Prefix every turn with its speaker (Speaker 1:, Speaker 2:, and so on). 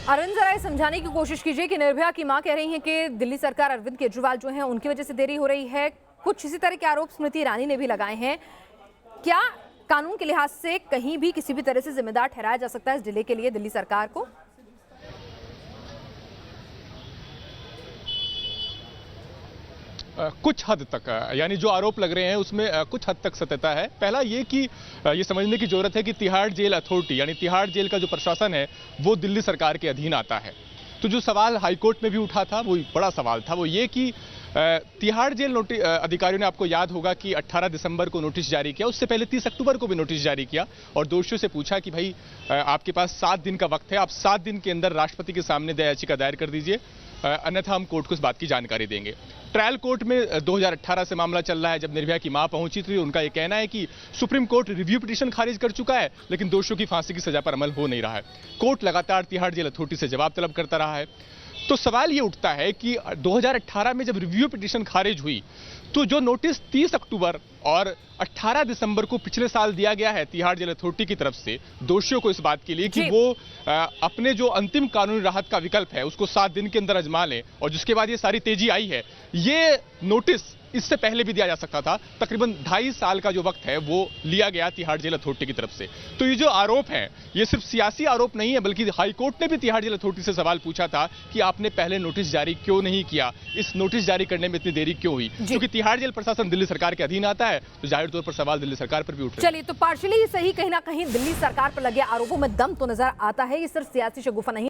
Speaker 1: अरविंद, जरा ये समझाने की कोशिश कीजिए कि निर्भया की मां कह रही हैं कि दिल्ली सरकार अरविंद केजरीवाल जो हैं उनकी वजह से देरी हो रही है। कुछ इसी तरह के आरोप स्मृति ईरानी ने भी लगाए हैं। क्या कानून के लिहाज से कहीं भी किसी भी तरह से जिम्मेदार ठहराया जा सकता है इस डिले के लिए दिल्ली सरकार को?
Speaker 2: कुछ हद तक, यानी जो आरोप लग रहे हैं उसमें कुछ हद तक सत्यता है। पहला ये कि ये समझने की जरूरत है कि तिहाड़ जेल अथॉरिटी यानी तिहाड़ जेल का जो प्रशासन है वो दिल्ली सरकार के अधीन आता है। तो जो सवाल हाईकोर्ट में भी उठा था वो बड़ा सवाल था, वो ये कि तिहाड़ जेल अधिकारियों ने, आपको याद होगा कि 18 दिसंबर को नोटिस जारी किया, उससे पहले 30 अक्टूबर को भी नोटिस जारी किया और दोषियों से पूछा कि भाई आपके पास 7 दिन का वक्त है, आप 7 दिन के अंदर राष्ट्रपति के सामने दया याचिका दायर कर दीजिए, अन्यथा हम कोर्ट को इस बात की जानकारी देंगे। ट्रायल कोर्ट में 2018 से मामला चल रहा है। जब निर्भया की मां पहुंची थी उनका यह कहना है कि सुप्रीम कोर्ट रिव्यू पिटीशन खारिज कर चुका है, लेकिन दोषियों की फांसी की सजा पर अमल हो नहीं रहा है। कोर्ट लगातार तिहाड़ जेल अथॉरिटी से जवाब तलब करता रहा है। तो सवाल ये उठता है कि 2018 में जब रिव्यू पिटीशन खारिज हुई तो जो नोटिस 30 अक्टूबर और 18 दिसंबर को पिछले साल दिया गया है तिहाड़ जेल अथॉरिटी की तरफ से दोषियों को इस बात के लिए कि वो अपने जो अंतिम कानूनी राहत का विकल्प है उसको 7 दिन के अंदर आजमा लें, और जिसके बाद ये सारी तेजी आई है, ये नोटिस इससे पहले भी दिया जा सकता था। तकरीबन 2.5 साल का जो वक्त है वो लिया गया तिहाड़ जेल अथॉरिटी की तरफ से। तो ये जो आरोप है ये सिर्फ सियासी आरोप नहीं है, बल्कि हाईकोर्ट ने भी तिहाड़ जेल अथॉरिटी से सवाल पूछा था कि आपने पहले नोटिस जारी क्यों नहीं किया, इस नोटिस जारी करने में इतनी देरी क्यों हुई। क्योंकि तिहाड़ जेल प्रशासन दिल्ली सरकार के अधीन आता है तो जाहिर तौर पर सवाल दिल्ली सरकार पर भी उठ रहे हैं।
Speaker 1: चलिए, तो पार्शियली सही, कहीं ना कहीं दिल्ली सरकार पर लगे आरोपों में दम तो नजर आता है, ये सिर्फ सियासी शगुफा नहीं।